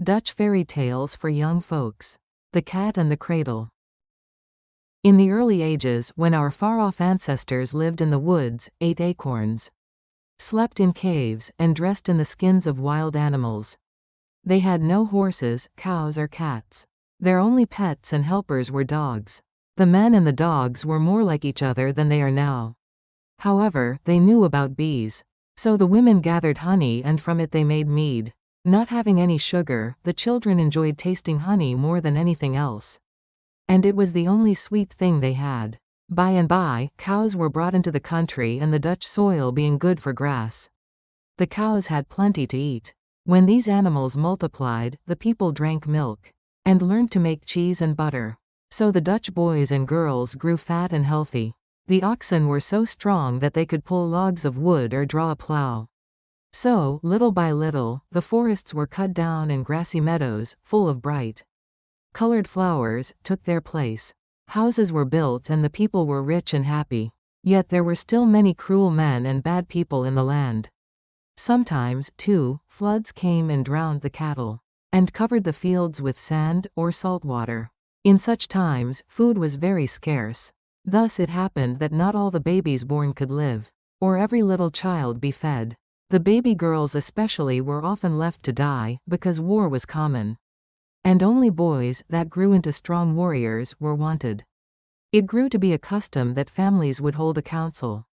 Dutch fairy tales for young folks. The Cat and the Cradle. In the early ages, when our far-off ancestors lived in the woods, ate acorns, slept in caves, and dressed in the skins of wild animals, they had no horses, cows, or cats. Their only pets and helpers were dogs. The men and the dogs were more like each other than they are now. However, they knew about bees. So the women gathered honey and from it they made mead. Not having any sugar, the children enjoyed tasting honey more than anything else. And it was the only sweet thing they had. By and by, cows were brought into the country, and the Dutch soil being good for grass, the cows had plenty to eat. When these animals multiplied, the people drank milk and learned to make cheese and butter. So the Dutch boys and girls grew fat and healthy. The oxen were so strong that they could pull logs of wood or draw a plow. So, little by little, the forests were cut down and grassy meadows, full of bright colored flowers, took their place. Houses were built and the people were rich and happy. Yet there were still many cruel men and bad people in the land. Sometimes, too, floods came and drowned the cattle, and covered the fields with sand or salt water. In such times, food was very scarce. Thus it happened that not all the babies born could live, or every little child be fed. The baby girls especially were often left to die, because war was common. And only boys, that grew into strong warriors, were wanted. It grew to be a custom that families would hold a council,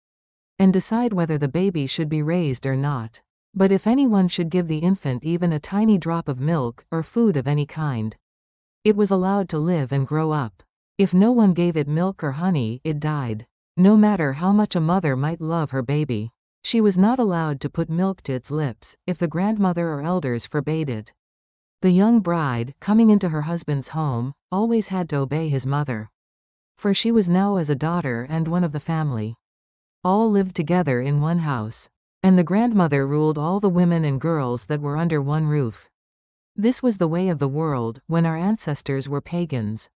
and decide whether the baby should be raised or not. But if anyone should give the infant even a tiny drop of milk, or food of any kind, it was allowed to live and grow up. If no one gave it milk or honey, it died. No matter how much a mother might love her baby, she was not allowed to put milk to its lips, if the grandmother or elders forbade it. The young bride, coming into her husband's home, always had to obey his mother, for she was now as a daughter and one of the family. All lived together in one house, and the grandmother ruled all the women and girls that were under one roof. This was the way of the world, when our ancestors were pagans,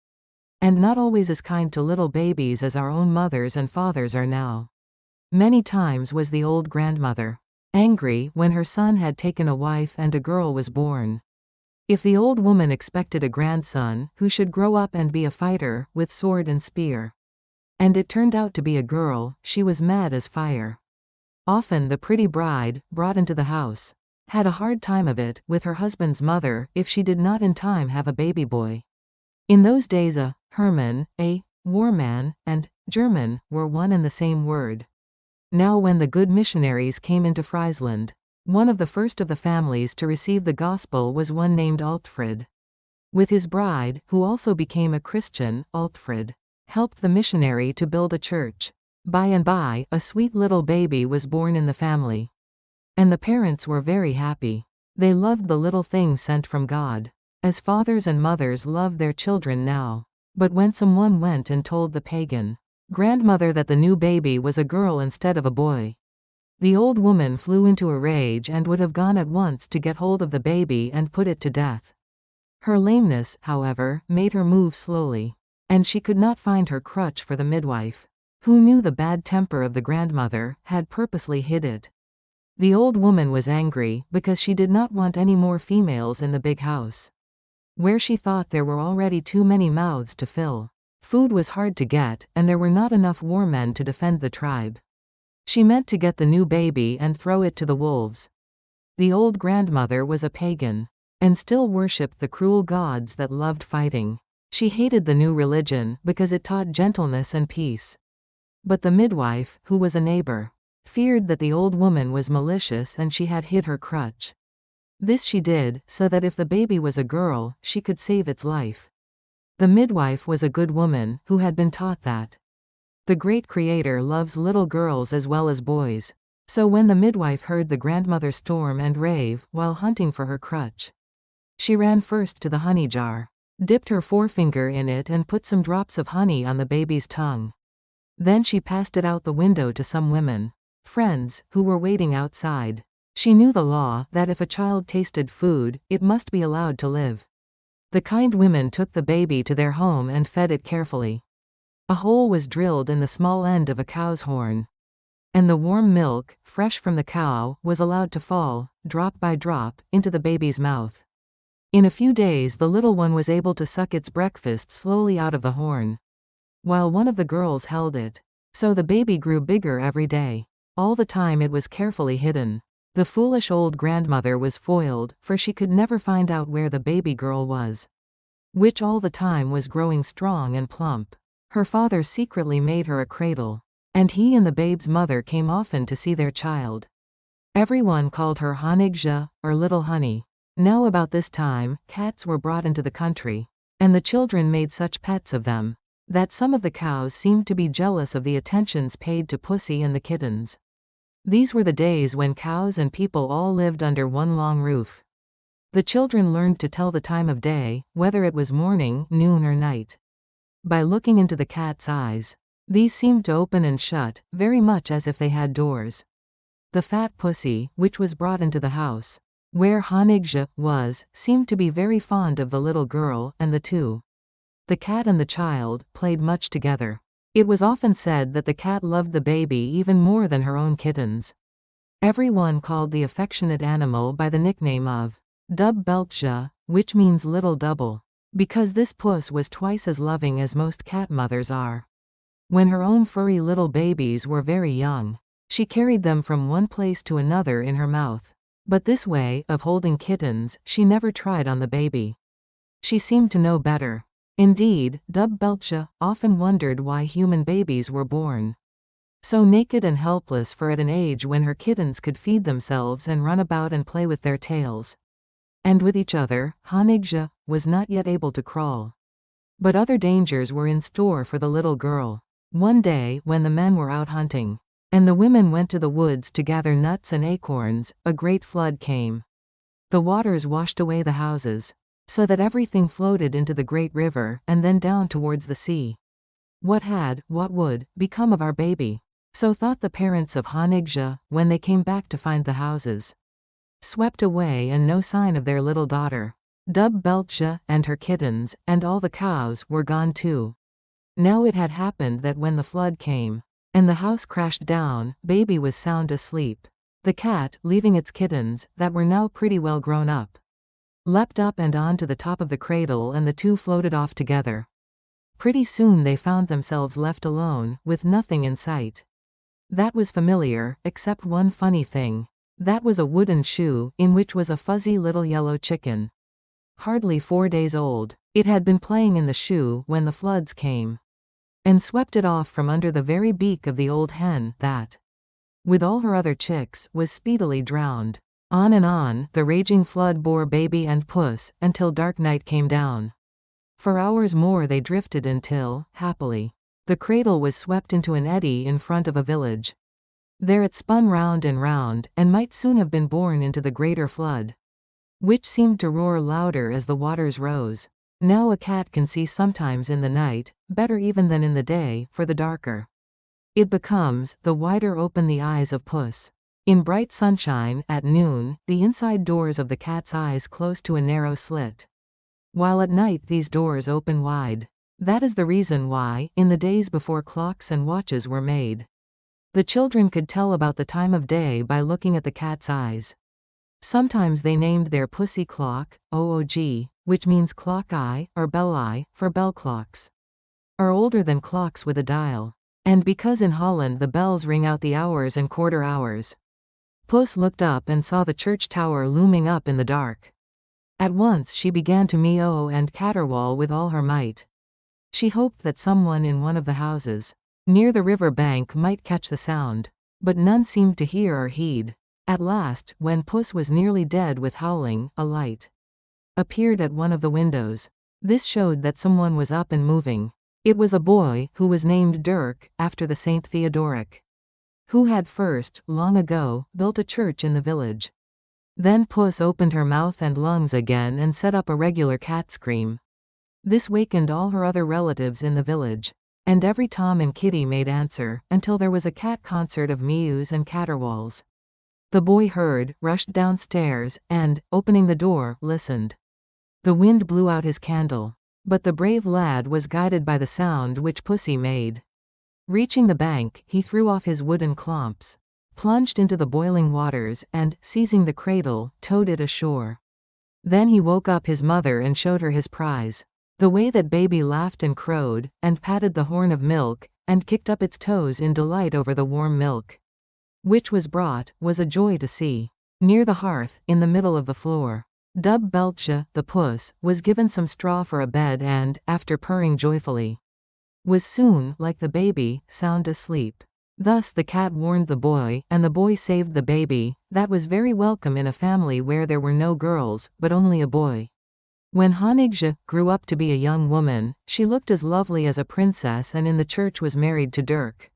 and not always as kind to little babies as our own mothers and fathers are now. Many times was the old grandmother angry when her son had taken a wife and a girl was born. If the old woman expected a grandson, who should grow up and be a fighter, with sword and spear, and it turned out to be a girl, she was mad as fire. Often the pretty bride, brought into the house, had a hard time of it with her husband's mother if she did not in time have a baby boy. In those days a Herman, a war man, and German were one and the same word. Now when the good missionaries came into Friesland, one of the first of the families to receive the gospel was one named Altfrid. With his bride, who also became a Christian, Altfrid helped the missionary to build a church. By and by, a sweet little baby was born in the family, and the parents were very happy. They loved the little thing sent from God, as fathers and mothers love their children now. But when someone went and told the pagan grandmother that the new baby was a girl instead of a boy, the old woman flew into a rage and would have gone at once to get hold of the baby and put it to death. Her lameness, however, made her move slowly, and she could not find her crutch for the midwife, who knew the bad temper of the grandmother, had purposely hid it. The old woman was angry because she did not want any more females in the big house, where she thought there were already too many mouths to fill. Food was hard to get, and there were not enough war men to defend the tribe. She meant to get the new baby and throw it to the wolves. The old grandmother was a pagan, and still worshipped the cruel gods that loved fighting. She hated the new religion because it taught gentleness and peace. But the midwife, who was a neighbor, feared that the old woman was malicious and she had hid her crutch. This she did, so that if the baby was a girl, she could save its life. The midwife was a good woman, who had been taught that the great Creator loves little girls as well as boys. So when the midwife heard the grandmother storm and rave while hunting for her crutch, she ran first to the honey jar, dipped her forefinger in it and put some drops of honey on the baby's tongue. Then she passed it out the window to some women friends, who were waiting outside. She knew the law, that if a child tasted food, it must be allowed to live. The kind women took the baby to their home and fed it carefully. A hole was drilled in the small end of a cow's horn, and the warm milk, fresh from the cow, was allowed to fall, drop by drop, into the baby's mouth. In a few days the little one was able to suck its breakfast slowly out of the horn, while one of the girls held it. So the baby grew bigger every day. All the time it was carefully hidden. The foolish old grandmother was foiled, for she could never find out where the baby girl was, which all the time was growing strong and plump. Her father secretly made her a cradle, and he and the babe's mother came often to see their child. Everyone called her Honigja, or Little Honey. Now about this time, cats were brought into the country, and the children made such pets of them, that some of the cows seemed to be jealous of the attentions paid to Pussy and the kittens. These were the days when cows and people all lived under one long roof. The children learned to tell the time of day, whether it was morning, noon or night, by looking into the cat's eyes. These seemed to open and shut, very much as if they had doors. The fat pussy, which was brought into the house, where Honigja was, seemed to be very fond of the little girl, and the two, the cat and the child, played much together. It was often said that the cat loved the baby even more than her own kittens. Everyone called the affectionate animal by the nickname of Dub Beltja, which means little double, because this puss was twice as loving as most cat mothers are. When her own furry little babies were very young, she carried them from one place to another in her mouth. But this way of holding kittens she never tried on the baby. She seemed to know better. Indeed, Dub Beltja often wondered why human babies were born so naked and helpless, for at an age when her kittens could feed themselves and run about and play with their tails and with each other, Honigja was not yet able to crawl. But other dangers were in store for the little girl. One day, when the men were out hunting, and the women went to the woods to gather nuts and acorns, a great flood came. The waters washed away the houses, so that everything floated into the great river, and then down towards the sea. What would, become of our baby? So thought the parents of Honigja, when they came back to find the houses swept away and no sign of their little daughter. Dub Beltja and her kittens, and all the cows, were gone too. Now it had happened that when the flood came, and the house crashed down, baby was sound asleep. The cat, leaving its kittens, that were now pretty well grown up, leapt up and on to the top of the cradle, and the two floated off together. Pretty soon they found themselves left alone, with nothing in sight. That was familiar, except one funny thing. That was a wooden shoe, in which was a fuzzy little yellow chicken, hardly 4 days old. It had been playing in the shoe when the floods came, and swept it off from under the very beak of the old hen that, with all her other chicks, was speedily drowned. On and on, the raging flood bore baby and puss, until dark night came down. For hours more they drifted until, happily, the cradle was swept into an eddy in front of a village. There it spun round, and might soon have been borne into the greater flood, which seemed to roar louder as the waters rose. Now a cat can see sometimes in the night, better even than in the day, for the darker it becomes, the wider open the eyes of puss. In bright sunshine, at noon, the inside doors of the cat's eyes close to a narrow slit, while at night these doors open wide. That is the reason why, in the days before clocks and watches were made, the children could tell about the time of day by looking at the cat's eyes. Sometimes they named their pussy clock, OOG, which means clock eye, or bell eye, for bell clocks are older than clocks with a dial. And because in Holland the bells ring out the hours and quarter hours. Puss looked up and saw the church tower looming up in the dark. At once she began to meow and caterwaul with all her might. She hoped that someone in one of the houses near the river bank might catch the sound, but none seemed to hear or heed. At last, when Puss was nearly dead with howling, a light appeared at one of the windows. This showed that someone was up and moving. It was a boy, who was named Dirk, after the Saint Theodoric, who had first, long ago, built a church in the village. Then Puss opened her mouth and lungs again and set up a regular cat scream. This wakened all her other relatives in the village, and every Tom and Kitty made answer, until there was a cat concert of mews and caterwauls. The boy heard, rushed downstairs, and, opening the door, listened. The wind blew out his candle, but the brave lad was guided by the sound which Pussy made. Reaching the bank, he threw off his wooden clomps, plunged into the boiling waters, and, seizing the cradle, towed it ashore. Then he woke up his mother and showed her his prize. The way that baby laughed and crowed, and patted the horn of milk, and kicked up its toes in delight over the warm milk which was brought, was a joy to see. Near the hearth, in the middle of the floor, Dub Beltje, the puss, was given some straw for a bed and, after purring joyfully, was soon, like the baby, sound asleep. Thus the cat warned the boy, and the boy saved the baby. That was very welcome in a family where there were no girls, but only a boy. When Hanigje grew up to be a young woman, she looked as lovely as a princess and in the church was married to Dirk.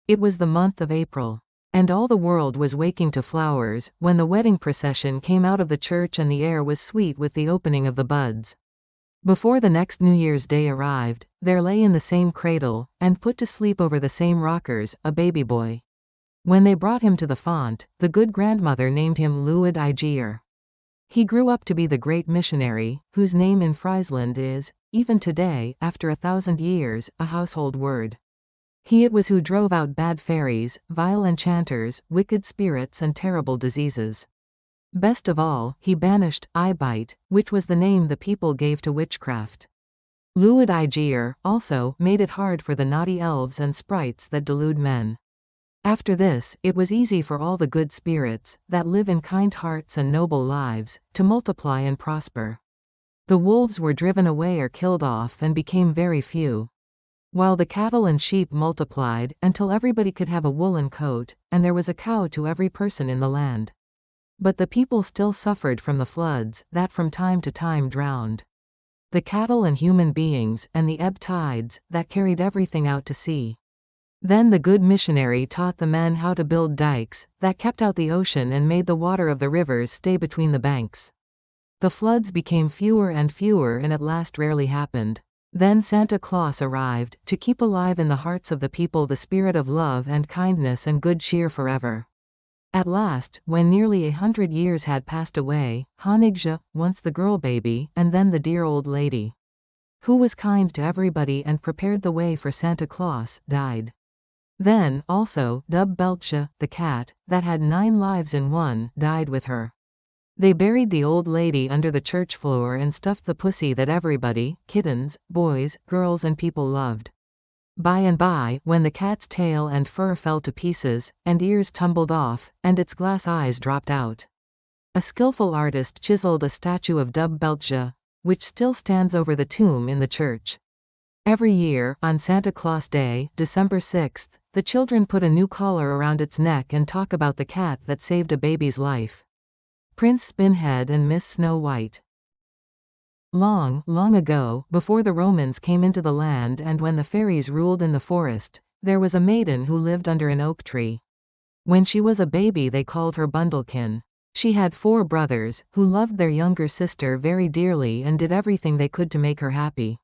It was the month of April, and all the world was waking to flowers, when the wedding procession came out of the church and the air was sweet with the opening of the buds. Before the next New Year's Day arrived, there lay in the same cradle, and put to sleep over the same rockers, a baby boy. When they brought him to the font, the good grandmother named him Luid Igier. He grew up to be the great missionary, whose name in Friesland is, even today, after 1,000 years, a household word. He it was who drove out bad fairies, vile enchanters, wicked spirits and terrible diseases. Best of all, he banished Ibite, which was the name the people gave to witchcraft. Luid Igier, also, made it hard for the naughty elves and sprites that delude men. After this, it was easy for all the good spirits, that live in kind hearts and noble lives, to multiply and prosper. The wolves were driven away or killed off and became very few, while the cattle and sheep multiplied, until everybody could have a woolen coat, and there was a cow to every person in the land. But the people still suffered from the floods, that from time to time drowned the cattle and human beings, and the ebb tides, that carried everything out to sea. Then the good missionary taught the men how to build dikes, that kept out the ocean and made the water of the rivers stay between the banks. The floods became fewer and fewer and at last rarely happened. Then Santa Claus arrived, to keep alive in the hearts of the people the spirit of love and kindness and good cheer forever. At last, when nearly 100 years had passed away, Hanigje, once the girl baby, and then the dear old lady, who was kind to everybody and prepared the way for Santa Claus, died. Then, also, Dub Beltje, the cat, that had 9 lives in one, died with her. They buried the old lady under the church floor and stuffed the pussy that everybody, kittens, boys, girls and people loved. By and by, when the cat's tail and fur fell to pieces, and ears tumbled off, and its glass eyes dropped out, a skillful artist chiseled a statue of Dub Beltje, which still stands over the tomb in the church. Every year, on Santa Claus Day, December 6th, the children put a new collar around its neck and talk about the cat that saved a baby's life. Prince Spinhead and Miss Snow White. Long, long ago, before the Romans came into the land and when the fairies ruled in the forest, there was a maiden who lived under an oak tree. When she was a baby they called her Bundlekin. She had 4 brothers, who loved their younger sister very dearly and did everything they could to make her happy.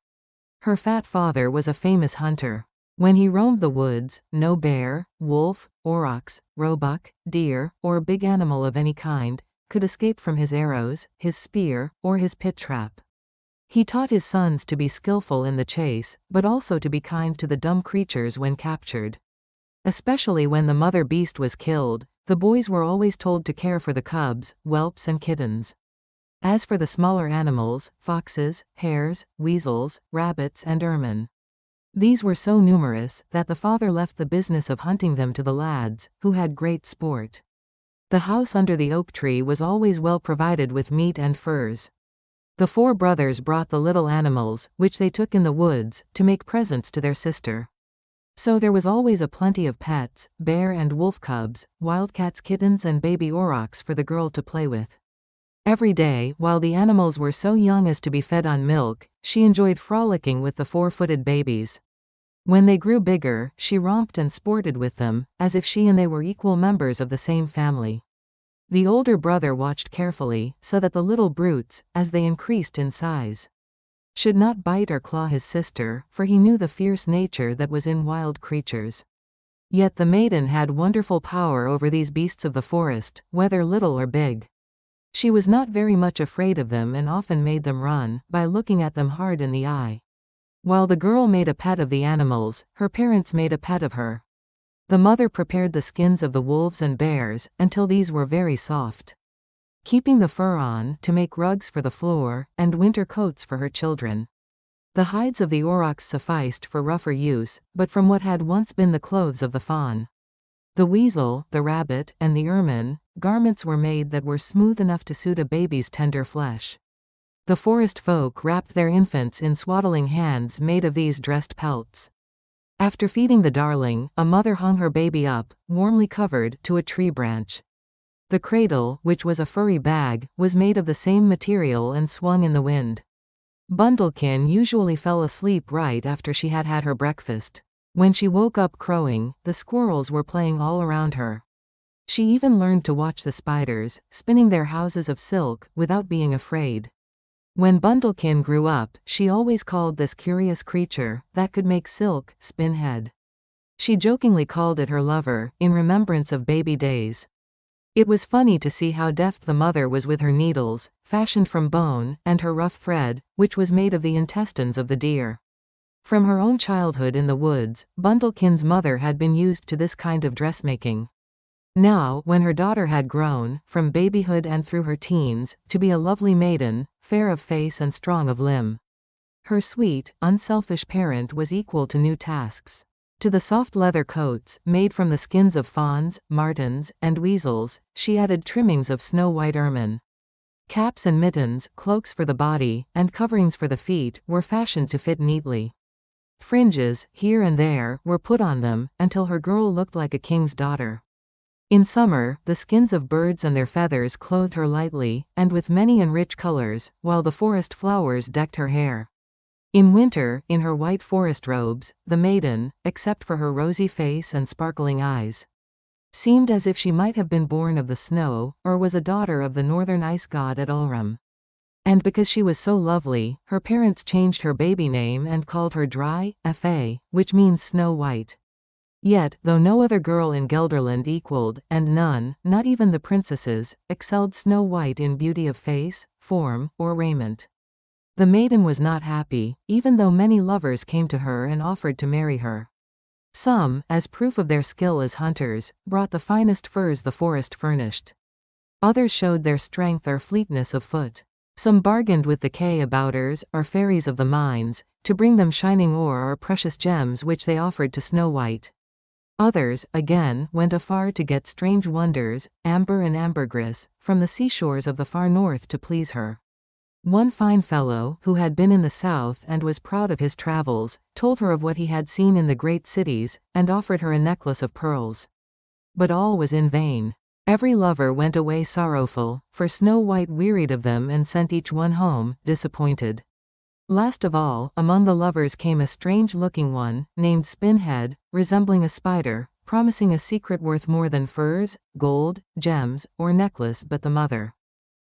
Her fat father was a famous hunter. When he roamed the woods, no bear, wolf, aurochs, roebuck, deer, or big animal of any kind, could escape from his arrows, his spear, or his pit trap. He taught his sons to be skillful in the chase, but also to be kind to the dumb creatures when captured. Especially when the mother beast was killed, the boys were always told to care for the cubs, whelps and kittens. As for the smaller animals, foxes, hares, weasels, rabbits and ermine, these were so numerous that the father left the business of hunting them to the lads, who had great sport. The house under the oak tree was always well provided with meat and furs. The 4 brothers brought the little animals, which they took in the woods, to make presents to their sister. So there was always a plenty of pets, bear and wolf cubs, wildcats, kittens and baby aurochs for the girl to play with. Every day, while the animals were so young as to be fed on milk, she enjoyed frolicking with the 4-footed babies. When they grew bigger, she romped and sported with them, as if she and they were equal members of the same family. The older brother watched carefully, so that the little brutes, as they increased in size, should not bite or claw his sister, for he knew the fierce nature that was in wild creatures. Yet the maiden had wonderful power over these beasts of the forest, whether little or big. She was not very much afraid of them and often made them run, by looking at them hard in the eye. While the girl made a pet of the animals, her parents made a pet of her. The mother prepared the skins of the wolves and bears, until these were very soft. keeping the fur on to make rugs for the floor and winter coats for her children. The hides of the aurochs sufficed for rougher use, but from what had once been the clothes of the fawn, the weasel, the rabbit, and the ermine, garments were made that were smooth enough to suit a baby's tender flesh. The forest folk wrapped their infants in swaddling hands made of these dressed pelts. After feeding the darling, a mother hung her baby up, warmly covered, to a tree branch. The cradle, which was a furry bag, was made of the same material and swung in the wind. Bundlekin usually fell asleep right after she had had her breakfast. When she woke up crowing, the squirrels were playing all around her. She even learned to watch the spiders, spinning their houses of silk, without being afraid. When Bundlekin grew up, she always called this curious creature, that could make silk, Spinhead. She jokingly called it her lover, in remembrance of baby days. It was funny to see how deft the mother was with her needles, fashioned from bone, and her rough thread, which was made of the intestines of the deer. From her own childhood in the woods, Bundlekin's mother had been used to this kind of dressmaking. Now, when her daughter had grown, from babyhood and through her teens, to be a lovely maiden, fair of face and strong of limb, her sweet, unselfish parent was equal to new tasks. To the soft leather coats, made from the skins of fawns, martens, and weasels, she added trimmings of snow-white ermine. Caps and mittens, cloaks for the body, and coverings for the feet, were fashioned to fit neatly. Fringes, here and there, were put on them, until her girl looked like a king's daughter. In summer, the skins of birds and their feathers clothed her lightly, and with many and rich colors, while the forest flowers decked her hair. In winter, in her white forest robes, the maiden, except for her rosy face and sparkling eyes, seemed as if she might have been born of the snow, or was a daughter of the northern ice god at Ulrum. And because she was so lovely, her parents changed her baby name and called her Dry, Fa, which means Snow White. Yet, though no other girl in Gelderland equaled, and none, not even the princesses, excelled Snow White in beauty of face, form, or raiment, the maiden was not happy, even though many lovers came to her and offered to marry her. Some, as proof of their skill as hunters, brought the finest furs the forest furnished. Others showed their strength or fleetness of foot. Some bargained with the K-abouters, or fairies of the mines, to bring them shining ore or precious gems which they offered to Snow White. Others, again, went afar to get strange wonders, amber and ambergris, from the seashores of the far north to please her. One fine fellow, who had been in the south and was proud of his travels, told her of what he had seen in the great cities, and offered her a necklace of pearls. But all was in vain. Every lover went away sorrowful, for Snow White wearied of them and sent each one home, disappointed. Last of all, among the lovers came a strange-looking one, named Spinhead, resembling a spider, promising a secret worth more than furs, gold, gems, or necklace. But the mother,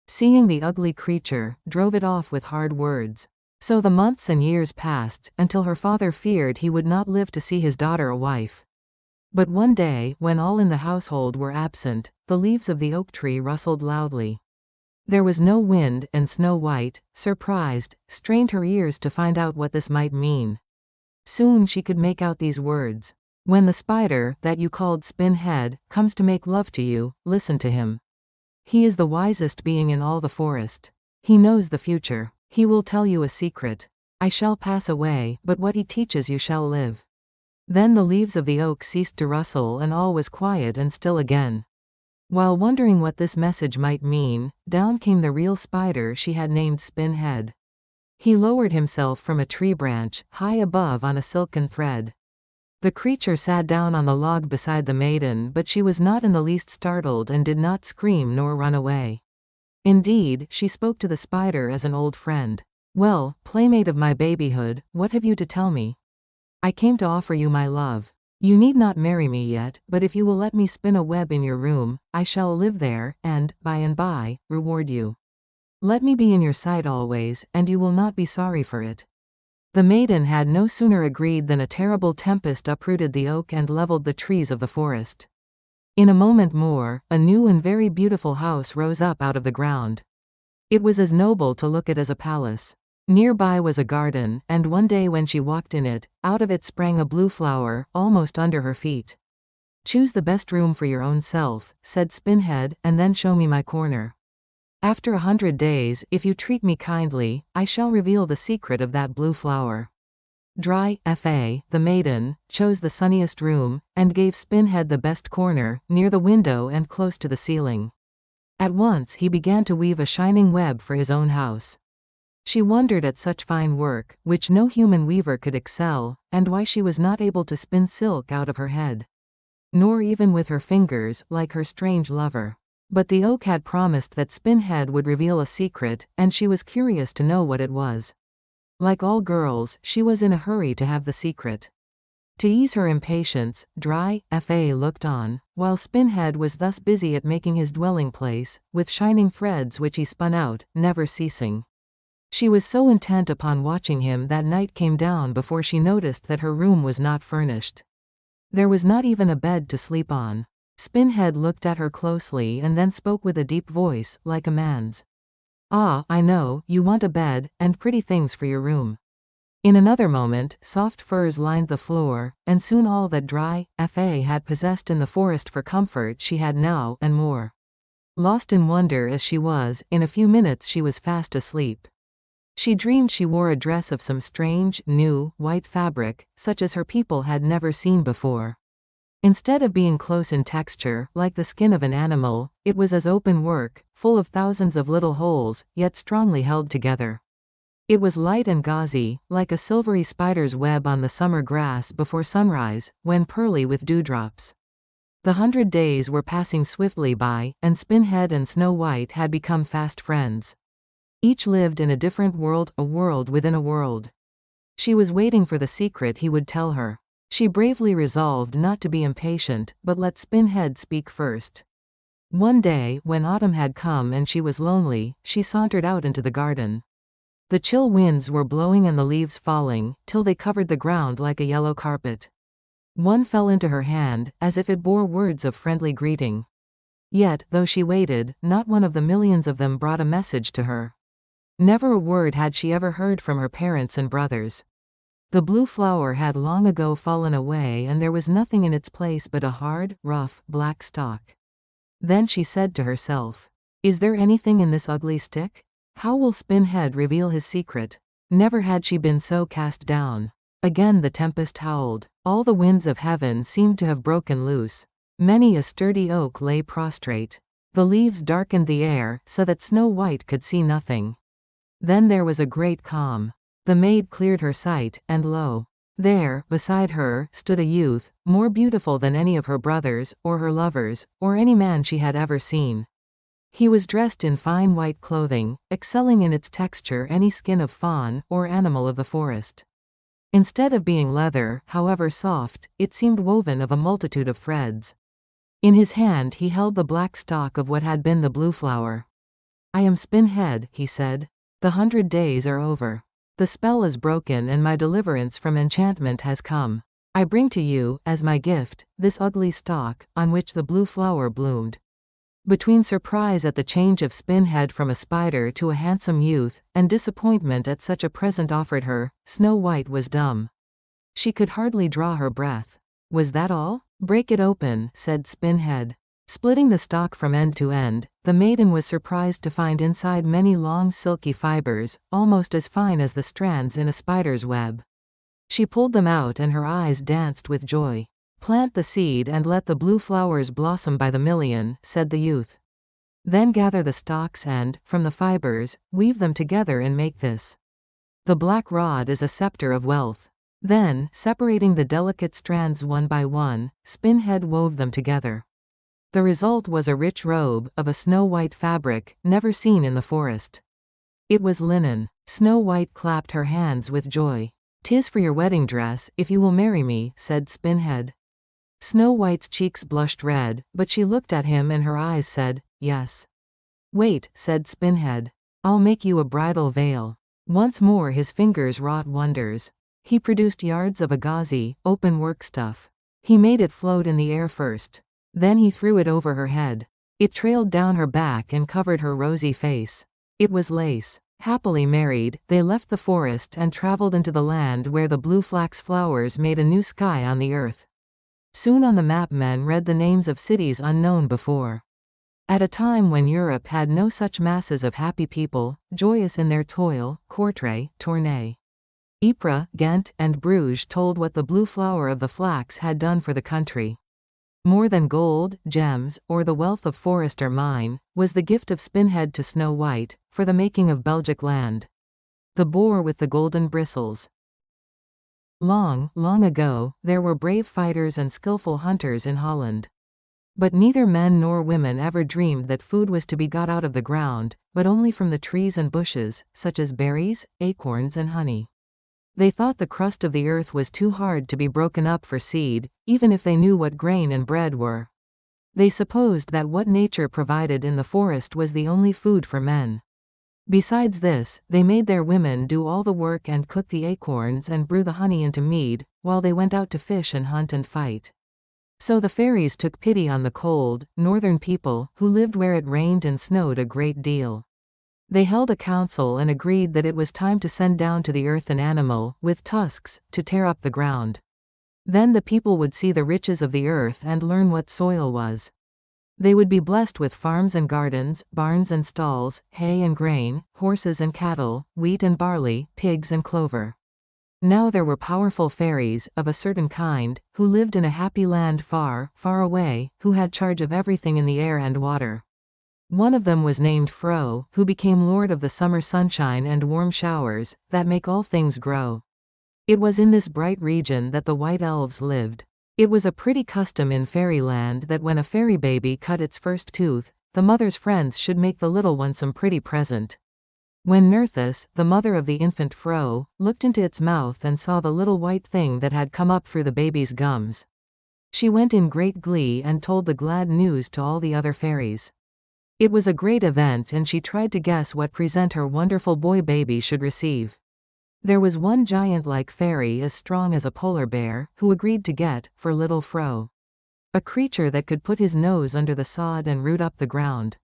seeing the ugly creature, drove it off with hard words. So the months and years passed, until her father feared he would not live to see his daughter a wife. But one day, when all in the household were absent, the leaves of the oak tree rustled loudly. There was no wind, and Snow White, surprised, strained her ears to find out what this might mean. Soon she could make out these words: "When the spider, that you called Spinhead, comes to make love to you, listen to him. He is the wisest being in all the forest. He knows the future. He will tell you a secret. I shall pass away, but what he teaches you shall live." Then the leaves of the oak ceased to rustle and all was quiet and still again. While wondering what this message might mean, down came the real spider she had named Spinhead. He lowered himself from a tree branch, high above on a silken thread. The creature sat down on the log beside the maiden, but she was not in the least startled and did not scream nor run away. Indeed, she spoke to the spider as an old friend. "Well, playmate of my babyhood, what have you to tell me? I came to offer you my love. You need not marry me yet, but if you will let me spin a web in your room, I shall live there, and by, reward you. Let me be in your sight always, and you will not be sorry for it." The maiden had no sooner agreed than a terrible tempest uprooted the oak and leveled the trees of the forest. In a moment more, a new and very beautiful house rose up out of the ground. It was as noble to look at as a palace. Nearby was a garden, and one day when she walked in it, out of it sprang a blue flower, almost under her feet. "Choose the best room for your own self," said Spinhead, "and then show me my corner." After 100 days, if you treat me kindly, I shall reveal the secret of that blue flower. Dry, Fa, the maiden, chose the sunniest room, and gave Spinhead the best corner, near the window and close to the ceiling. At once he began to weave a shining web for his own house. She wondered at such fine work, which no human weaver could excel, and why she was not able to spin silk out of her head. Nor even with her fingers, like her strange lover. But the oak had promised that Spinhead would reveal a secret, and she was curious to know what it was. Like all girls, she was in a hurry to have the secret. To ease her impatience, Dry, Fa looked on, while Spinhead was thus busy at making his dwelling place, with shining threads which he spun out, never ceasing. She was so intent upon watching him that night came down before she noticed that her room was not furnished. There was not even a bed to sleep on. Spinhead looked at her closely and then spoke with a deep voice, like a man's. "Ah, I know, you want a bed, and pretty things for your room." In another moment, soft furs lined the floor, and soon all that Dry, Fa had possessed in the forest for comfort she had now, and more. Lost in wonder as she was, in a few minutes she was fast asleep. She dreamed she wore a dress of some strange, new, white fabric, such as her people had never seen before. Instead of being close in texture, like the skin of an animal, it was as open work, full of thousands of little holes, yet strongly held together. It was light and gauzy, like a silvery spider's web on the summer grass before sunrise, when pearly with dewdrops. The 100 days were passing swiftly by, and Spinhead and Snow White had become fast friends. Each lived in a different world, a world within a world. She was waiting for the secret he would tell her. She bravely resolved not to be impatient, but let Spinhead speak first. One day, when autumn had come and she was lonely, she sauntered out into the garden. The chill winds were blowing and the leaves falling, till they covered the ground like a yellow carpet. One fell into her hand, as if it bore words of friendly greeting. Yet, though she waited, not one of the millions of them brought a message to her. Never a word had she ever heard from her parents and brothers. The blue flower had long ago fallen away and there was nothing in its place but a hard, rough, black stalk. Then she said to herself, "Is there anything in this ugly stick? How will Spinhead reveal his secret?" Never had she been so cast down. Again the tempest howled. All the winds of heaven seemed to have broken loose. Many a sturdy oak lay prostrate. The leaves darkened the air, so that Snow White could see nothing. Then there was a great calm. The maid cleared her sight, and lo! There, beside her, stood a youth, more beautiful than any of her brothers, or her lovers, or any man she had ever seen. He was dressed in fine white clothing, excelling in its texture any skin of fawn, or animal of the forest. Instead of being leather, however soft, it seemed woven of a multitude of threads. In his hand he held the black stalk of what had been the blue flower. "I am Spinhead," he said. "The 100 days are over. The spell is broken and my deliverance from enchantment has come. I bring to you, as my gift, this ugly stalk, on which the blue flower bloomed." Between surprise at the change of Spinhead from a spider to a handsome youth, and disappointment at such a present offered her, Snow White was dumb. She could hardly draw her breath. "Was that all? Break it open," said Spinhead. Splitting the stalk from end to end, the maiden was surprised to find inside many long silky fibers, almost as fine as the strands in a spider's web. She pulled them out and her eyes danced with joy. "Plant the seed and let the blue flowers blossom by the million," said the youth. "Then gather the stalks and, from the fibers, weave them together and make this. The black rod is a scepter of wealth." Then, separating the delicate strands one by one, Spinhead wove them together. The result was a rich robe, of a snow-white fabric, never seen in the forest. It was linen. Snow White clapped her hands with joy. "'Tis for your wedding dress, if you will marry me," said Spinhead. Snow White's cheeks blushed red, but she looked at him and her eyes said, "Yes." "Wait," said Spinhead. "I'll make you a bridal veil." Once more his fingers wrought wonders. He produced yards of a gauzy, open-work stuff. He made it float in the air first. Then he threw it over her head. It trailed down her back and covered her rosy face. It was lace. Happily married, they left the forest and traveled into the land where the blue flax flowers made a new sky on the earth. Soon on the map men read the names of cities unknown before. At a time when Europe had no such masses of happy people, joyous in their toil, Courtrai, Tournai, Ypres, Ghent, and Bruges told what the blue flower of the flax had done for the country. More than gold, gems, or the wealth of forest or mine, was the gift of Spinhead to Snow White, for the making of Belgic land. The boar with the golden bristles. Long, long ago, there were brave fighters and skillful hunters in Holland. But neither men nor women ever dreamed that food was to be got out of the ground, but only from the trees and bushes, such as berries, acorns and honey. They thought the crust of the earth was too hard to be broken up for seed, even if they knew what grain and bread were. They supposed that what nature provided in the forest was the only food for men. Besides this, they made their women do all the work and cook the acorns and brew the honey into mead, while they went out to fish and hunt and fight. So the fairies took pity on the cold, northern people, who lived where it rained and snowed a great deal. They held a council and agreed that it was time to send down to the earth an animal, with tusks, to tear up the ground. Then the people would see the riches of the earth and learn what soil was. They would be blessed with farms and gardens, barns and stalls, hay and grain, horses and cattle, wheat and barley, pigs and clover. Now there were powerful fairies, of a certain kind, who lived in a happy land far, far away, who had charge of everything in the air and water. One of them was named Fro, who became lord of the summer sunshine and warm showers, that make all things grow. It was in this bright region that the white elves lived. It was a pretty custom in fairyland that when a fairy baby cut its first tooth, the mother's friends should make the little one some pretty present. When Nerthus, the mother of the infant Fro, looked into its mouth and saw the little white thing that had come up through the baby's gums, she went in great glee and told the glad news to all the other fairies. It was a great event and she tried to guess what present her wonderful boy baby should receive. There was one giant-like fairy as strong as a polar bear, who agreed to get, for little Fro, a creature that could put his nose under the sod and root up the ground.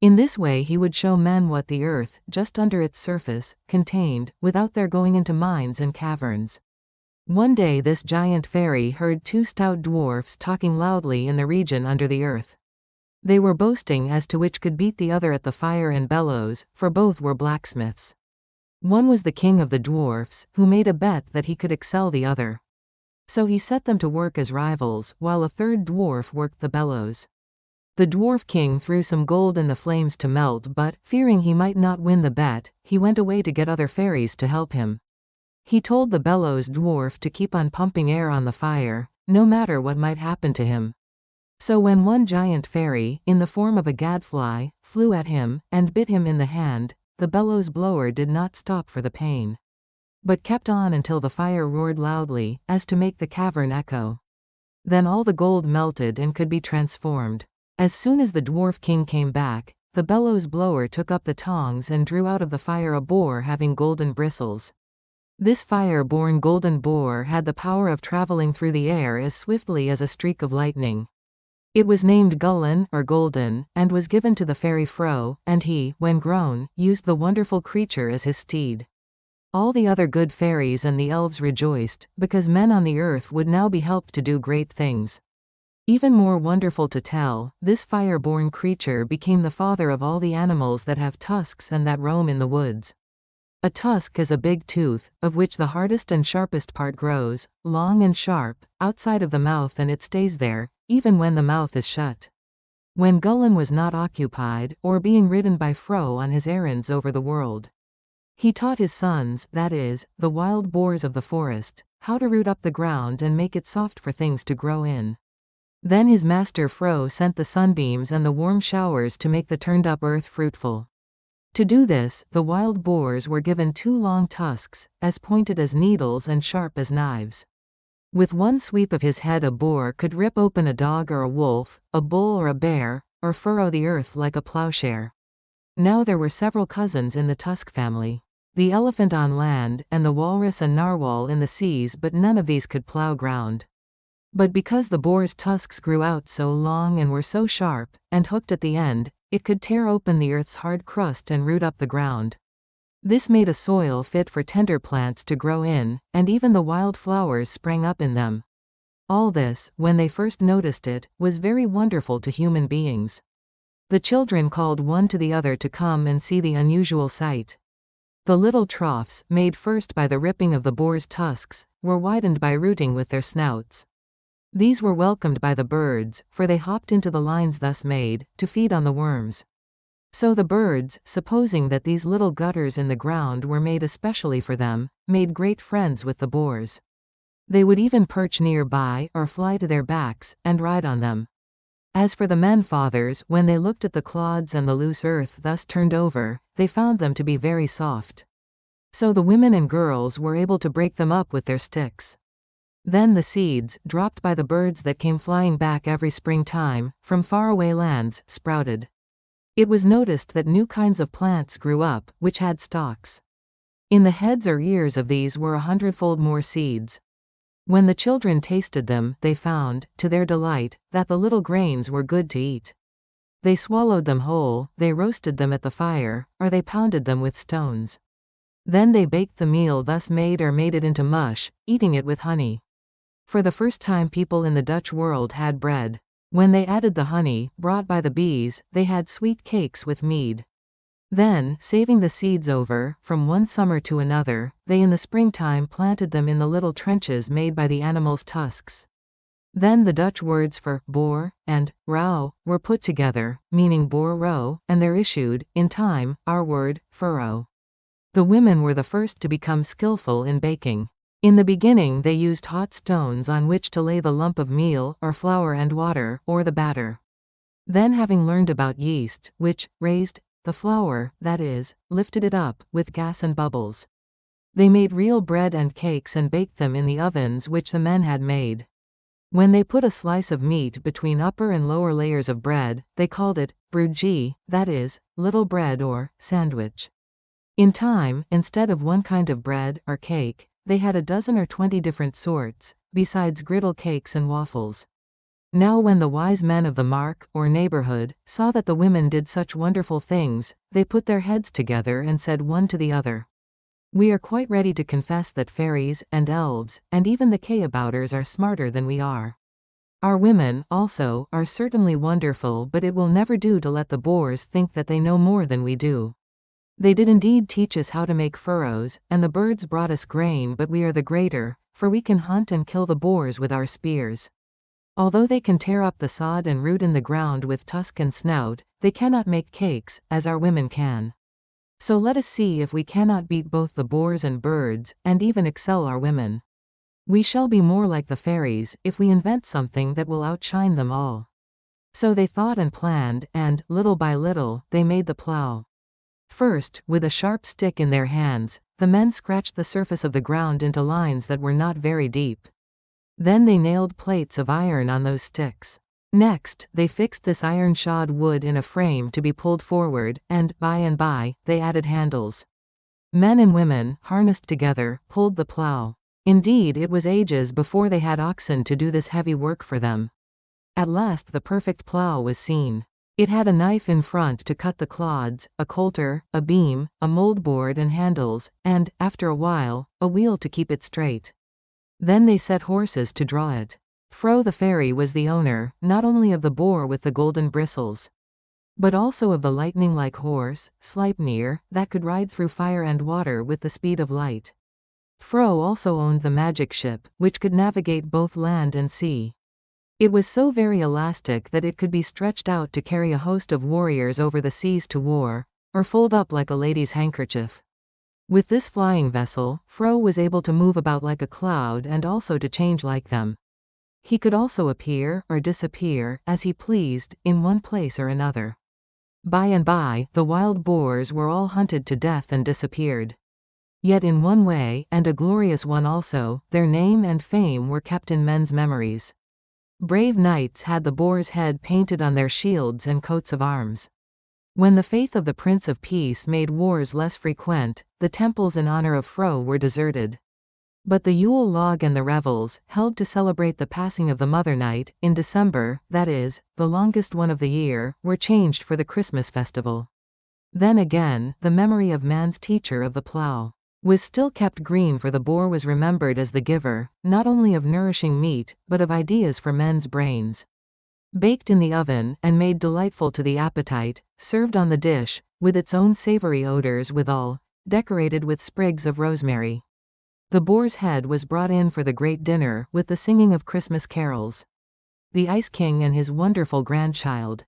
In this way he would show men what the earth, just under its surface, contained, without their going into mines and caverns. One day this giant fairy heard two stout dwarfs talking loudly in the region under the earth. They were boasting as to which could beat the other at the fire and bellows, for both were blacksmiths. One was the king of the dwarfs, who made a bet that he could excel the other. So he set them to work as rivals, while a third dwarf worked the bellows. The dwarf king threw some gold in the flames to melt, but, fearing he might not win the bet, he went away to get other fairies to help him. He told the bellows dwarf to keep on pumping air on the fire, no matter what might happen to him. So when one giant fairy, in the form of a gadfly, flew at him, and bit him in the hand, the bellows blower did not stop for the pain, but kept on until the fire roared loudly, as to make the cavern echo. Then all the gold melted and could be transformed. As soon as the dwarf king came back, the bellows blower took up the tongs and drew out of the fire a boar having golden bristles. This fire-born golden boar had the power of traveling through the air as swiftly as a streak of lightning. It was named Gullen, or Golden, and was given to the fairy Fro, and he, when grown, used the wonderful creature as his steed. All the other good fairies and the elves rejoiced, because men on the earth would now be helped to do great things. Even more wonderful to tell, this fire-born creature became the father of all the animals that have tusks and that roam in the woods. A tusk is a big tooth, of which the hardest and sharpest part grows, long and sharp, outside of the mouth, and it stays there, even when the mouth is shut. When Gullen was not occupied, or being ridden by Fro on his errands over the world, he taught his sons, that is, the wild boars of the forest, how to root up the ground and make it soft for things to grow in. Then his master Fro sent the sunbeams and the warm showers to make the turned-up earth fruitful. To do this, the wild boars were given 2 long tusks, as pointed as needles and sharp as knives. With one sweep of his head a boar could rip open a dog or a wolf, a bull or a bear, or furrow the earth like a plowshare. Now there were several cousins in the tusk family, the elephant on land, and the walrus and narwhal in the seas, but none of these could plow ground. But because the boar's tusks grew out so long and were so sharp, and hooked at the end, it could tear open the earth's hard crust and root up the ground. This made a soil fit for tender plants to grow in, and even the wild flowers sprang up in them. All this, when they first noticed it, was very wonderful to human beings. The children called one to the other to come and see the unusual sight. The little troughs, made first by the ripping of the boar's tusks, were widened by rooting with their snouts. These were welcomed by the birds, for they hopped into the lines thus made, to feed on the worms. So the birds, supposing that these little gutters in the ground were made especially for them, made great friends with the boars. They would even perch near by, or fly to their backs, and ride on them. As for the men fathers, when they looked at the clods and the loose earth thus turned over, they found them to be very soft. So the women and girls were able to break them up with their sticks. Then the seeds, dropped by the birds that came flying back every springtime, from faraway lands, sprouted. It was noticed that new kinds of plants grew up, which had stalks. In the heads or ears of these were 100-fold more seeds. When the children tasted them, they found, to their delight, that the little grains were good to eat. They swallowed them whole, they roasted them at the fire, or they pounded them with stones. Then they baked the meal thus made or made it into mush, eating it with honey. For the first time people in the Dutch world had bread. When they added the honey, brought by the bees, they had sweet cakes with mead. Then, saving the seeds over, from one summer to another, they in the springtime planted them in the little trenches made by the animals' tusks. Then the Dutch words for boar and rouw were put together, meaning boar row, and there issued, in time, our word, furrow. The women were the first to become skillful in baking. In the beginning they used hot stones on which to lay the lump of meal, or flour and water, or the batter. Then having learned about yeast, which raised the flour, that is, lifted it up, with gas and bubbles. They made real bread and cakes and baked them in the ovens which the men had made. When they put a slice of meat between upper and lower layers of bread, they called it broodje, that is, little bread or sandwich. In time, instead of one kind of bread, or cake, they had a dozen or 20 different sorts, besides griddle cakes and waffles. Now when the wise men of the mark, or neighborhood, saw that the women did such wonderful things, they put their heads together and said one to the other, "We are quite ready to confess that fairies, and elves, and even the Kayabouters are smarter than we are. Our women, also, are certainly wonderful, but it will never do to let the boars think that they know more than we do. They did indeed teach us how to make furrows, and the birds brought us grain, but we are the greater, for we can hunt and kill the boars with our spears. Although they can tear up the sod and root in the ground with tusk and snout, they cannot make cakes, as our women can. So let us see if we cannot beat both the boars and birds, and even excel our women. We shall be more like the fairies, if we invent something that will outshine them all." So they thought and planned, and, little by little, they made the plow. First, with a sharp stick in their hands, the men scratched the surface of the ground into lines that were not very deep. Then they nailed plates of iron on those sticks. Next, they fixed this iron-shod wood in a frame to be pulled forward, and, by, they added handles. Men and women, harnessed together, pulled the plow. Indeed, it was ages before they had oxen to do this heavy work for them. At last the perfect plow was seen. It had a knife in front to cut the clods, a coulter, a beam, a moldboard and handles, and, after a while, a wheel to keep it straight. Then they set horses to draw it. Fro the fairy was the owner, not only of the boar with the golden bristles, but also of the lightning-like horse, Sleipnir, that could ride through fire and water with the speed of light. Fro also owned the magic ship, which could navigate both land and sea. It was so very elastic that it could be stretched out to carry a host of warriors over the seas to war, or fold up like a lady's handkerchief. With this flying vessel, Fro was able to move about like a cloud and also to change like them. He could also appear, or disappear, as he pleased, in one place or another. By and by, the wild boars were all hunted to death and disappeared. Yet in one way, and a glorious one also, their name and fame were kept in men's memories. Brave knights had the boar's head painted on their shields and coats of arms. When the faith of the Prince of Peace made wars less frequent, the temples in honor of Fro were deserted. But the Yule log and the revels, held to celebrate the passing of the Mother Night, in December, that is, the longest one of the year, were changed for the Christmas festival. Then again, the memory of man's teacher of the plough was still kept green, for the boar was remembered as the giver, not only of nourishing meat, but of ideas for men's brains. baked in the oven and made delightful to the appetite, served on the dish, with its own savory odors withal, decorated with sprigs of rosemary. The boar's head was brought in for the great dinner with the singing of Christmas carols. The Ice King and his wonderful grandchild.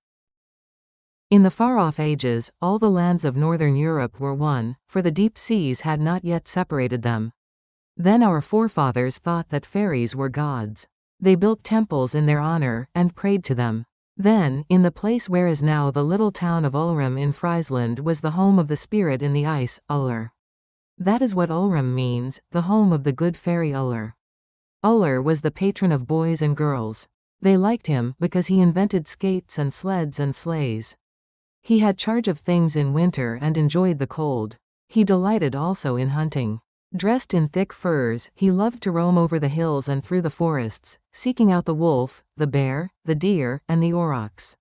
In the far-off ages, all the lands of northern Europe were one, for the deep seas had not yet separated them. Then our forefathers thought that fairies were gods. They built temples in their honor, and prayed to them. Then, in the place where is now the little town of Ulrum in Friesland was the home of the spirit in the ice, Uller. That is what Ulrum means, the home of the good fairy Uller. Uller was the patron of boys and girls. They liked him because he invented skates and sleds and sleighs. He had charge of things in winter and enjoyed the cold. He delighted also in hunting. Dressed in thick furs, he loved to roam over the hills and through the forests, seeking out the wolf, the bear, the deer, and the aurochs.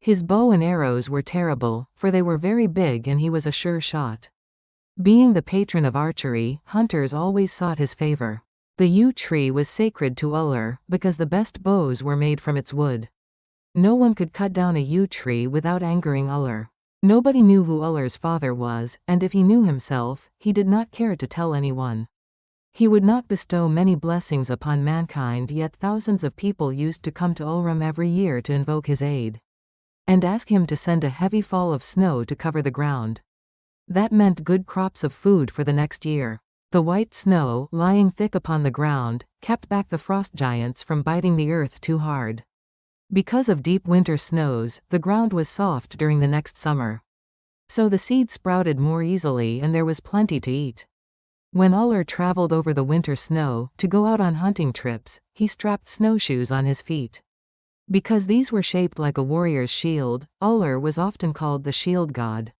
His bow and arrows were terrible, for they were very big and he was a sure shot. Being the patron of archery, hunters always sought his favor. The yew tree was sacred to Uller, because the best bows were made from its wood. No one could cut down a yew tree without angering Uller. Nobody knew who Uller's father was, and if he knew himself, he did not care to tell anyone. He would not bestow many blessings upon mankind, yet thousands of people used to come to Ulrum every year to invoke his aid, and ask him to send a heavy fall of snow to cover the ground. That meant good crops of food for the next year. The white snow, lying thick upon the ground, kept back the frost giants from biting the earth too hard. Because of deep winter snows, the ground was soft during the next summer. So the seed sprouted more easily and there was plenty to eat. When Uller traveled over the winter snow, to go out on hunting trips, he strapped snowshoes on his feet. Because these were shaped like a warrior's shield, Uller was often called the shield god.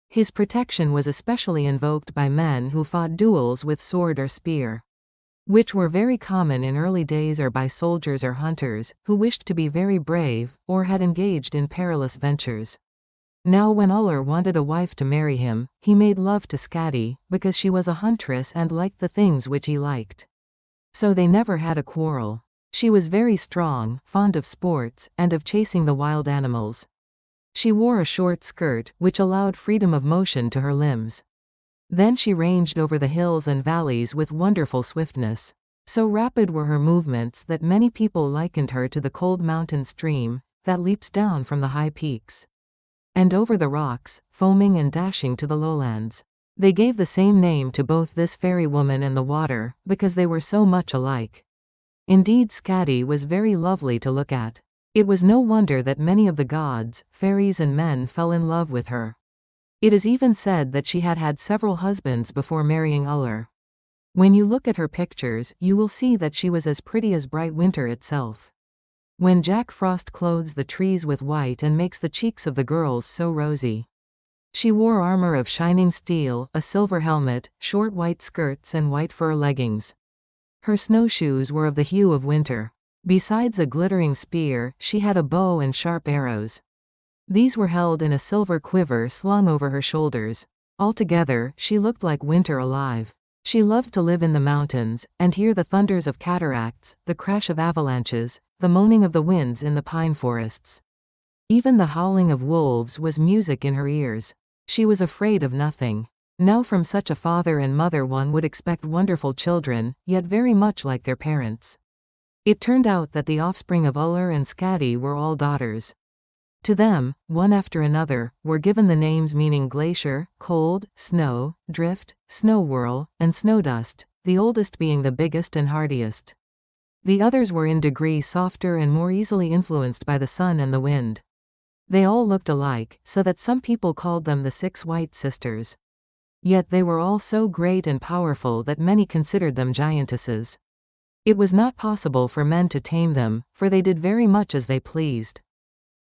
His protection was especially invoked by men who fought duels with sword or spear, which were very common in early days, or by soldiers or hunters, who wished to be very brave, or had engaged in perilous ventures. Now when Uller wanted a wife to marry him, he made love to Skadi, because she was a huntress and liked the things which he liked. So they never had a quarrel. She was very strong, fond of sports, and of chasing the wild animals. She wore a short skirt, which allowed freedom of motion to her limbs. Then she ranged over the hills and valleys with wonderful swiftness. So rapid were her movements that many people likened her to the cold mountain stream that leaps down from the high peaks and over the rocks, foaming and dashing to the lowlands. They gave the same name to both this fairy woman and the water, because they were so much alike. Indeed, Skadi was very lovely to look at. It was no wonder that many of the gods, fairies and men fell in love with her. It is even said that she had had several husbands before marrying Uller. When you look at her pictures, you will see that she was as pretty as bright winter itself. When Jack Frost clothes the trees with white and makes the cheeks of the girls so rosy. She wore armor of shining steel, a silver helmet, short white skirts and white fur leggings. Her snowshoes were of the hue of winter. Besides a glittering spear, she had a bow and sharp arrows. These were held in a silver quiver slung over her shoulders. Altogether, she looked like winter alive. She loved to live in the mountains, and hear the thunders of cataracts, the crash of avalanches, the moaning of the winds in the pine forests. Even the howling of wolves was music in her ears. She was afraid of nothing. Now from such a father and mother one would expect wonderful children, yet very much like their parents. It turned out that the offspring of Uller and Skadi were all daughters. To them, one after another, were given the names meaning glacier, cold, snow, drift, snow whirl, and snowdust, the oldest being the biggest and hardiest. The others were in degree softer and more easily influenced by the sun and the wind. They all looked alike, so that some people called them the 6 White Sisters. Yet they were all so great and powerful that many considered them giantesses. It was not possible for men to tame them, for they did very much as they pleased.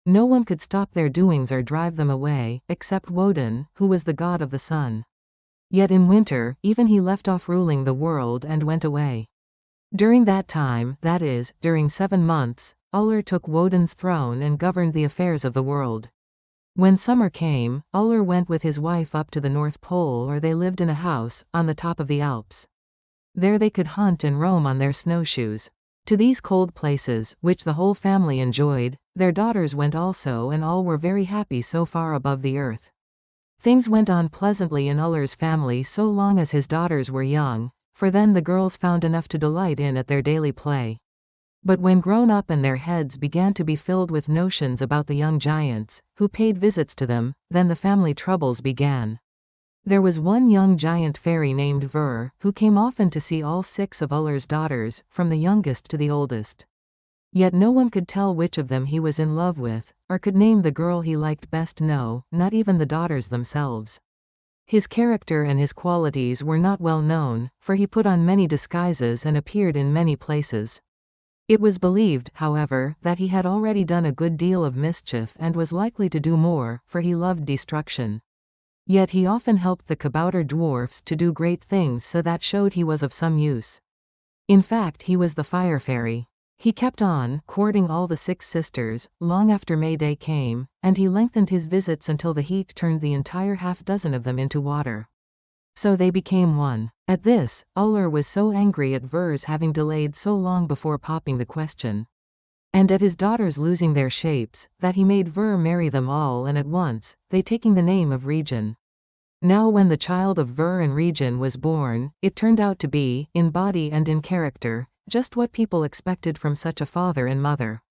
No one could stop their doings or drive them away, except Woden, who was the god of the sun. Yet in winter, even he left off ruling the world and went away. During that time, that is, during 7 months, Uller took Woden's throne and governed the affairs of the world. When summer came, Uller went with his wife up to the North Pole, or they lived in a house on the top of the Alps. There they could hunt and roam on their snowshoes. To these cold places, which the whole family enjoyed, their daughters went also, and all were very happy so far above the earth. Things went on pleasantly in Uller's family so long as his daughters were young, for then the girls found enough to delight in at their daily play. But when grown up and their heads began to be filled with notions about the young giants, who paid visits to them, then the family troubles began. There was one young giant fairy named Ver, who came often to see all 6 of Uller's daughters, from the youngest to the oldest. Yet no one could tell which of them he was in love with, or could name the girl he liked best, no, not even the daughters themselves. His character and his qualities were not well known, for he put on many disguises and appeared in many places. It was believed, however, that he had already done a good deal of mischief and was likely to do more, for he loved destruction. Yet he often helped the kabouter dwarfs to do great things, so that showed he was of some use. In fact, he was the fire fairy. He kept on courting all the 6 sisters, long after May Day came, and he lengthened his visits until the heat turned the entire half-dozen of them into water. So they became one. At this, Uller was so angry at Ver's having delayed so long before popping the question, and at his daughters losing their shapes, that he made Ver marry them all, and at once, they taking the name of Regin. Now when the child of Ver and Regin was born, it turned out to be, in body and in character, just what people expected from such a father and mother.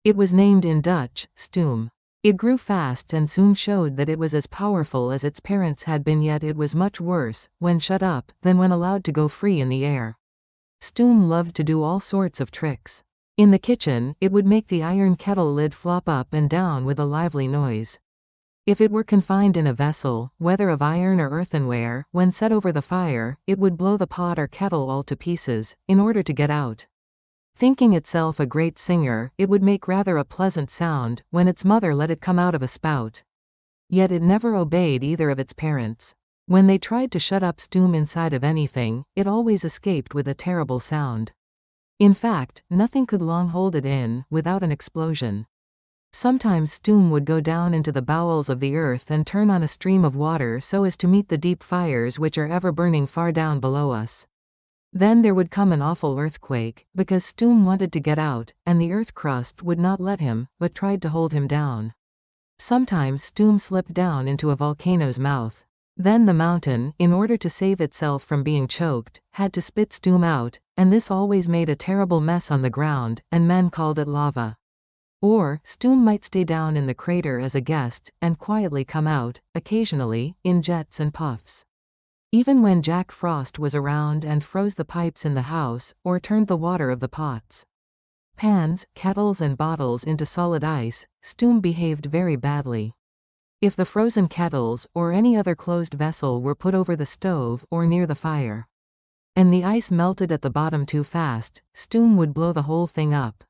It was named in Dutch, Stoom. It grew fast and soon showed that it was as powerful as its parents had been, yet it was much worse, when shut up, than when allowed to go free in the air. Stoom loved to do all sorts of tricks. In the kitchen, it would make the iron kettle lid flop up and down with a lively noise. If it were confined in a vessel, whether of iron or earthenware, when set over the fire, it would blow the pot or kettle all to pieces, in order to get out. Thinking itself a great singer, it would make rather a pleasant sound, when its mother let it come out of a spout. Yet it never obeyed either of its parents. When they tried to shut up Stoom inside of anything, it always escaped with a terrible sound. In fact, nothing could long hold it in, without an explosion. Sometimes Stoom would go down into the bowels of the earth and turn on a stream of water so as to meet the deep fires which are ever burning far down below us. Then there would come an awful earthquake, because Stoom wanted to get out, and the earth crust would not let him, but tried to hold him down. Sometimes Stoom slipped down into a volcano's mouth. Then the mountain, in order to save itself from being choked, had to spit Stoom out, and this always made a terrible mess on the ground, and men called it lava. Or, Stoom might stay down in the crater as a guest, and quietly come out, occasionally, in jets and puffs. Even when Jack Frost was around and froze the pipes in the house, or turned the water of the pots, pans, kettles and bottles into solid ice, Stoom behaved very badly. If the frozen kettles, or any other closed vessel were put over the stove or near the fire, and the ice melted at the bottom too fast, Stoom would blow the whole thing up.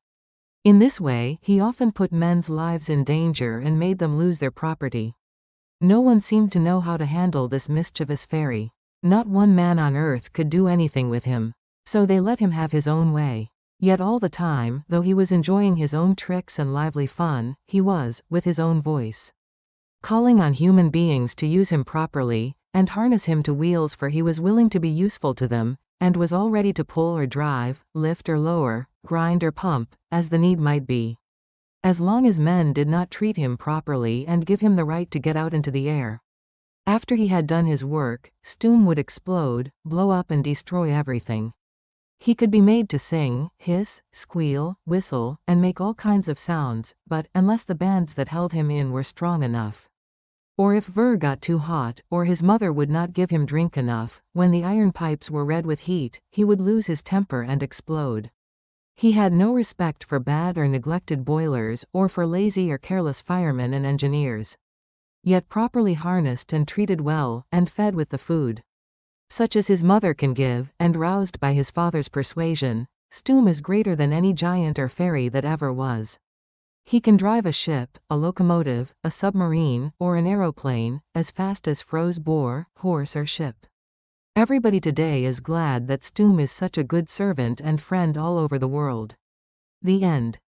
In this way, he often put men's lives in danger and made them lose their property. No one seemed to know how to handle this mischievous fairy. Not one man on earth could do anything with him. So they let him have his own way. Yet all the time, though he was enjoying his own tricks and lively fun, he was, with his own voice, calling on human beings to use him properly, and harness him to wheels, for he was willing to be useful to them, and was all ready to pull or drive, lift or lower, grind or pump, as the need might be. As long as men did not treat him properly and give him the right to get out into the air. After he had done his work, Stoom would explode, blow up and destroy everything. He could be made to sing, hiss, squeal, whistle, and make all kinds of sounds, but, unless the bands that held him in were strong enough, or if Ver got too hot, or his mother would not give him drink enough, when the iron pipes were red with heat, he would lose his temper and explode. He had no respect for bad or neglected boilers, or for lazy or careless firemen and engineers. Yet properly harnessed and treated well, and fed with the food such as his mother can give, and roused by his father's persuasion, Stoom is greater than any giant or fairy that ever was. He can drive a ship, a locomotive, a submarine, or an aeroplane, as fast as froze Boar, horse or ship. Everybody today is glad that Stoom is such a good servant and friend all over the world. The end.